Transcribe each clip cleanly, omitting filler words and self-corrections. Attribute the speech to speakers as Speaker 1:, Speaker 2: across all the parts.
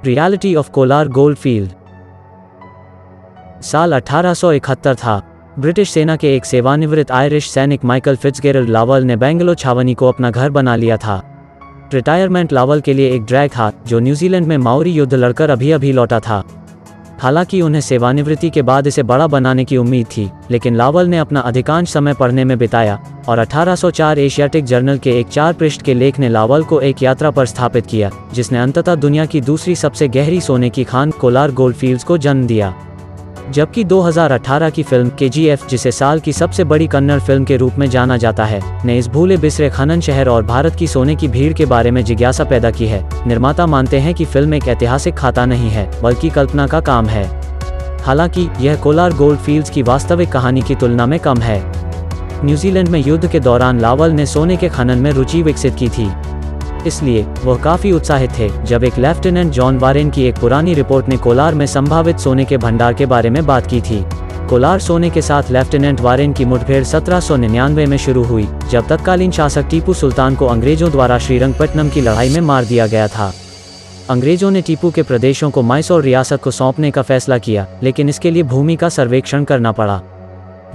Speaker 1: Reality of Kolar gold field. साल 1871 था। British सेना के एक सेवानिवृत्त आयरिश सैनिक माइकल फिट्जगेरल्ड लावल ने बेंगलो छावनी को अपना घर बना लिया था। रिटायरमेंट लावल के लिए एक ड्रैग था जो न्यूजीलैंड में माओरी युद्ध लड़कर अभी अभी लौटा था। हालांकि उन्हें सेवानिवृत्ति के बाद इसे बड़ा बनाने की उम्मीद थी, लेकिन लावल ने अपना अधिकांश समय पढ़ने में बिताया और 1804 एशियाटिक जर्नल के एक 4 पृष्ठ के लेख ने लावल को एक यात्रा पर स्थापित किया, जिसने अंततः दुनिया की दूसरी सबसे गहरी सोने की खान कोलार गोल्ड फील्ड्स को जन्म दिया। जबकि 2018 की फिल्म KGF, जिसे साल की सबसे बड़ी कन्नड़ फिल्म के रूप में जाना जाता है, ने इस भूले बिसरे खनन शहर और भारत की सोने की भीड़ के बारे में जिज्ञासा पैदा की है। निर्माता मानते हैं कि फिल्म एक ऐतिहासिक खाता नहीं है, बल्कि कल्पना का काम है। हालांकि यह कोलार गोल्ड फील्ड्स की वास्तविक कहानी की तुलना में कम है। न्यूजीलैंड में युद्ध के दौरान लावल ने सोने के खनन में रुचि विकसित की थी, इसलिए वह काफी उत्साहित थे जब एक लेफ्टिनेंट जॉन वारेन की एक पुरानी रिपोर्ट ने कोलार में संभावित सोने के भंडार के बारे में बात की थी। कोलार सोने के साथ लेफ्टिनेंट वारेन की मुठभेड़ 1799 में शुरू हुई, जब तत्कालीन शासक टीपू सुल्तान को अंग्रेजों द्वारा श्रीरंगपट्टनम की लड़ाई में मार दिया गया था। अंग्रेजों ने टीपू के प्रदेशों को मैसूर रियासत को सौंपने का फैसला किया, लेकिन इसके लिए भूमि का सर्वेक्षण करना पड़ा।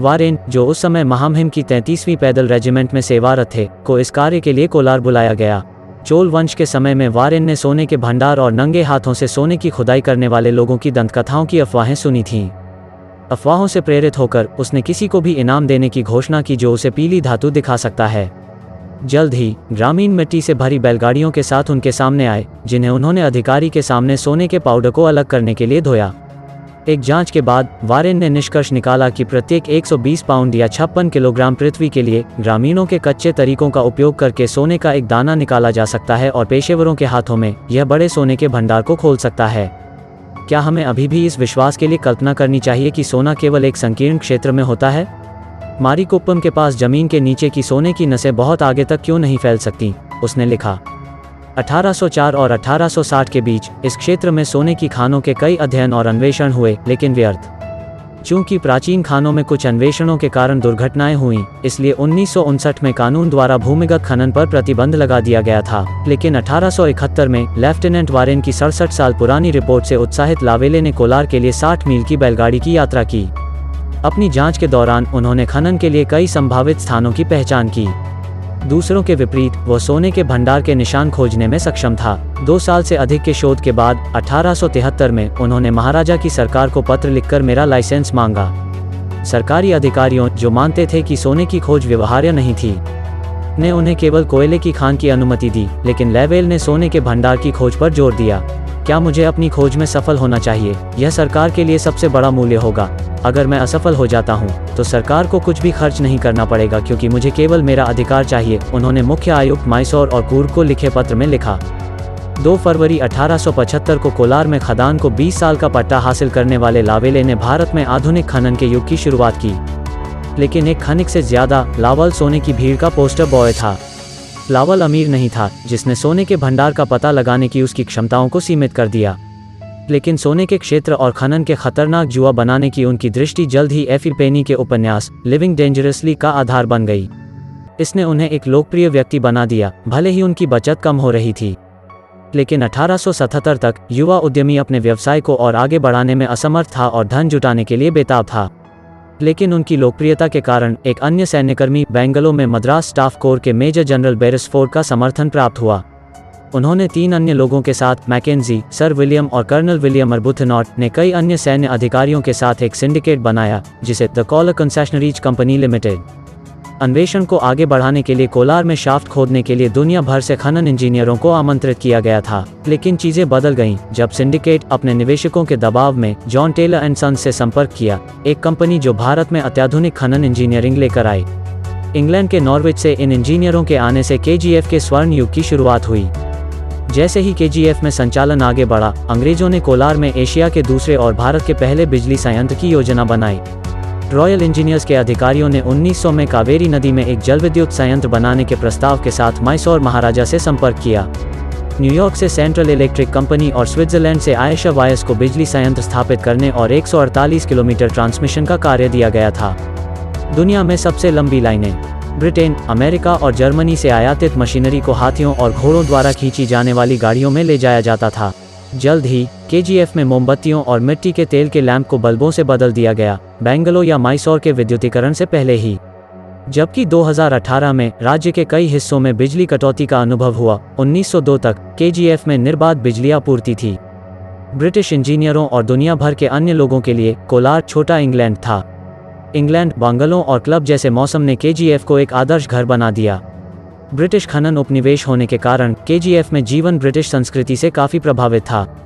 Speaker 1: वारेन, जो उस समय महामहिम की 33वीं पैदल रेजिमेंट में सेवारत थे, को इस कार्य के लिए कोलार बुलाया गया। चोल वंश के समय में वारेन ने सोने के भंडार और नंगे हाथों से सोने की खुदाई करने वाले लोगों की दंतकथाओं की अफवाहें सुनी थीं। अफवाहों से प्रेरित होकर उसने किसी को भी इनाम देने की घोषणा की जो उसे पीली धातु दिखा सकता है। जल्द ही ग्रामीण मिट्टी से भरी बैलगाड़ियों के साथ उनके सामने आए, जिन्हें उन्होंने अधिकारी के सामने सोने के पाउडर को अलग करने के लिए धोया। एक जांच के बाद वारेन ने निष्कर्ष निकाला कि प्रत्येक 120 पाउंड या 56 किलोग्राम पृथ्वी के लिए ग्रामीणों के कच्चे तरीकों का उपयोग करके सोने का एक दाना निकाला जा सकता है और पेशेवरों के हाथों में यह बड़े सोने के भंडार को खोल सकता है। क्या हमें अभी भी इस विश्वास के लिए कल्पना करनी चाहिए कि सोना केवल एक संकीर्ण क्षेत्र में होता है? मारीकोप्पम के पास जमीन के नीचे की सोने की नसें बहुत आगे तक क्यों नहीं फैल सकती? उसने लिखा। 1804 और 1860 के बीच इस क्षेत्र में सोने की खानों के कई अध्ययन और अन्वेषण हुए, लेकिन व्यर्थ। चूंकि प्राचीन खानों में कुछ अन्वेषणों के कारण दुर्घटनाएं हुईं, इसलिए 1959 में कानून द्वारा भूमिगत खनन पर प्रतिबंध लगा दिया गया था। लेकिन 1871 में लेफ्टिनेंट वारेन की 67 साल पुरानी रिपोर्ट से उत्साहित लावेले ने कोलार के लिए 60 मील की बैलगाड़ी की यात्रा की। अपनी जांच के दौरान उन्होंने खनन के लिए कई संभावित स्थानों की पहचान की। दूसरों के विपरीत वह सोने के भंडार के निशान खोजने में सक्षम था। 2 साल से अधिक के शोध के बाद 1873 में उन्होंने महाराजा की सरकार को पत्र लिखकर मेरा लाइसेंस मांगा। सरकारी अधिकारियों, जो मानते थे कि सोने की खोज व्यवहार्य नहीं थी, ने उन्हें केवल कोयले की खान की अनुमति दी, लेकिन लेवेल ने सोने के भंडार की खोज पर जोर दिया। क्या मुझे अपनी खोज में सफल होना चाहिए? यह सरकार के लिए सबसे बड़ा मूल्य होगा। अगर मैं असफल हो जाता हूं, तो सरकार को कुछ भी खर्च नहीं करना पड़ेगा, क्योंकि मुझे केवल मेरा अधिकार चाहिए। उन्होंने मुख्य आयुक्त मैसूर और कूर्ग को लिखे पत्र में लिखा। 2 फरवरी 1875 को कोलार में खदान को 20 साल का पट्टा हासिल करने वाले लावेले ने भारत में आधुनिक खनन के युग की शुरुआत की। लेकिन एक खनिक से ज्यादा लावल सोने की भीड़ का पोस्टर बॉय था। लावल अमीर नहीं था, जिसने सोने के भंडार का पता लगाने की उसकी क्षमताओं को सीमित कर दिया। लेकिन सोने के क्षेत्र और खनन के खतरनाक जुआ बनाने की उनकी दृष्टि जल्द ही एफिल पेनी के उपन्यास लिविंग डेंजरसली का आधार बन गई। इसने उन्हें एक लोकप्रिय व्यक्ति बना दिया, भले ही उनकी बचत कम हो रही थी। लेकिन 1877 तक युवा उद्यमी अपने व्यवसाय को और आगे बढ़ाने में असमर्थ था और धन जुटाने के लिए बेताब था। लेकिन उनकी लोकप्रियता के कारण एक अन्य सैन्यकर्मी बेंगलो में मद्रास स्टाफ कोर के मेजर जनरल बेरेस्फोर्ड का समर्थन प्राप्त हुआ। उन्होंने 3 अन्य लोगों के साथ मैकेंजी, सर विलियम और कर्नल विलियम अर्बुथनॉट ने कई अन्य सैन्य अधिकारियों के साथ एक सिंडिकेट बनाया, जिसे द कोलर कंसेशनरीज कंपनी लिमिटेड। अन्वेषण को आगे बढ़ाने के लिए कोलार में शाफ्ट खोदने के लिए दुनिया भर से खनन इंजीनियरों को आमंत्रित किया गया था। लेकिन चीजें बदल गईं जब सिंडिकेट अपने निवेशकों के दबाव में जॉन टेलर एंड सन्स से संपर्क किया, एक कंपनी जो भारत में अत्याधुनिक खनन इंजीनियरिंग लेकर आई। इंग्लैंड के नॉर्विच से इन इंजीनियरों के आने से KGF के स्वर्ण युग की शुरुआत हुई। जैसे ही KGF में संचालन आगे बढ़ा, अंग्रेजों ने कोलार में एशिया के दूसरे और भारत के पहले बिजली संयंत्र की योजना बनाई। रॉयल इंजीनियर्स के अधिकारियों ने 1900 में कावेरी नदी में एक जलविद्युत संयंत्र बनाने के प्रस्ताव के साथ मैसूर महाराजा से संपर्क किया। न्यूयॉर्क से सेंट्रल इलेक्ट्रिक कंपनी और स्विट्जरलैंड से आयशा वायस को बिजली संयंत्र स्थापित करने और 148 किलोमीटर ट्रांसमिशन का कार्य दिया गया था। दुनिया में सबसे लंबी लाइनें ब्रिटेन, अमेरिका और जर्मनी से आयातित मशीनरी को हाथियों और घोड़ों द्वारा खींची जाने वाली गाड़ियों में ले जाया जाता था। जल्द ही केजीएफ में मोमबत्तियों और मिट्टी के तेल के लैंप को बल्बों से बदल दिया गया, बेंगलोर या मैसूर के विद्युतीकरण से पहले ही। जबकि 2018 में राज्य के कई हिस्सों में बिजली कटौती का अनुभव हुआ, 1902 तक केजीएफ में निर्बाध बिजली आपूर्ति थी। ब्रिटिश इंजीनियरों और दुनिया भर के अन्य लोगों के लिए कोलार छोटा इंग्लैंड था। इंग्लैंड, बंगलों और क्लब जैसे मौसम ने केजीएफ को एक आदर्श घर बना दिया। ब्रिटिश खनन उपनिवेश होने के कारण केजीएफ में जीवन ब्रिटिश संस्कृति से काफ़ी प्रभावित था।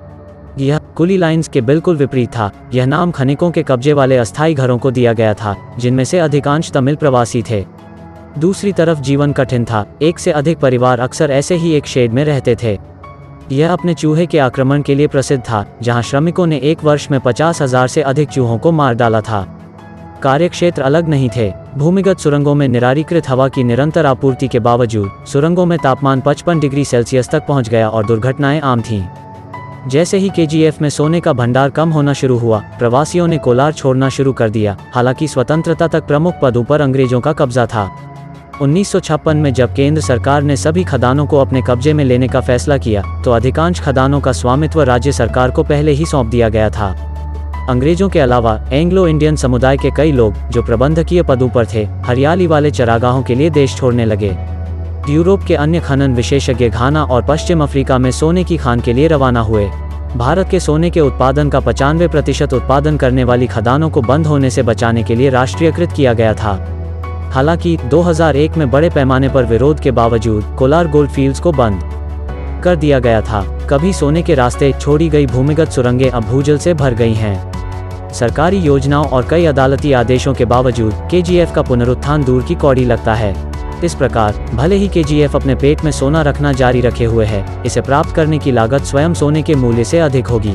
Speaker 1: यह कुली लाइन्स के बिल्कुल विपरीत था। यह नाम खनिकों के कब्जे वाले अस्थायी घरों को दिया गया था, जिनमें से अधिकांश तमिल प्रवासी थे। दूसरी तरफ जीवन कठिन था। एक से अधिक परिवार अक्सर ऐसे ही एक शेड में रहते थे। यह अपने चूहे के आक्रमण के लिए प्रसिद्ध था, जहां श्रमिकों ने एक वर्ष में 50,000 से अधिक चूहों को मार डाला था। कार्यक्षेत्र अलग नहीं थे। भूमिगत सुरंगों में निरारीकृत हवा की निरंतर आपूर्ति के बावजूद सुरंगों में तापमान 55 डिग्री सेल्सियस तक पहुंच गया और दुर्घटनाएं आम थीं। जैसे ही केजीएफ में सोने का भंडार कम होना शुरू हुआ, प्रवासियों ने कोलार छोड़ना शुरू कर दिया। हालांकि स्वतंत्रता तक प्रमुख पदों पर अंग्रेजों का कब्जा था। 1956 में जब केंद्र सरकार ने सभी खदानों को अपने कब्जे में लेने का फैसला किया, तो अधिकांश खदानों का स्वामित्व राज्य सरकार को पहले ही सौंप दिया गया था। अंग्रेजों के अलावा एंग्लो इंडियन समुदाय के कई लोग, जो प्रबंधकीय पदों पर थे, हरियाली वाले चरागाहों के लिए देश छोड़ने लगे। यूरोप के अन्य खनन विशेषज्ञ घाना और पश्चिम अफ्रीका में सोने की खान के लिए रवाना हुए। भारत के सोने के उत्पादन का 95% उत्पादन करने वाली खदानों को बंद होने से बचाने के लिए राष्ट्रीयकृत किया गया था। हालांकि 2001 में बड़े पैमाने पर विरोध के बावजूद कोलार गोल्ड फील्ड्स को बंद कर दिया गया था। कभी सोने के रास्ते छोड़ी गई भूमिगत सुरंगें अब भूजल से भर गई हैं। सरकारी योजनाओं और कई अदालती आदेशों के बावजूद केजीएफ का पुनरुत्थान दूर की कौड़ी लगता है। इस प्रकार भले ही केजीएफ अपने पेट में सोना रखना जारी रखे हुए है, इसे प्राप्त करने की लागत स्वयं सोने के मूल्य से अधिक होगी।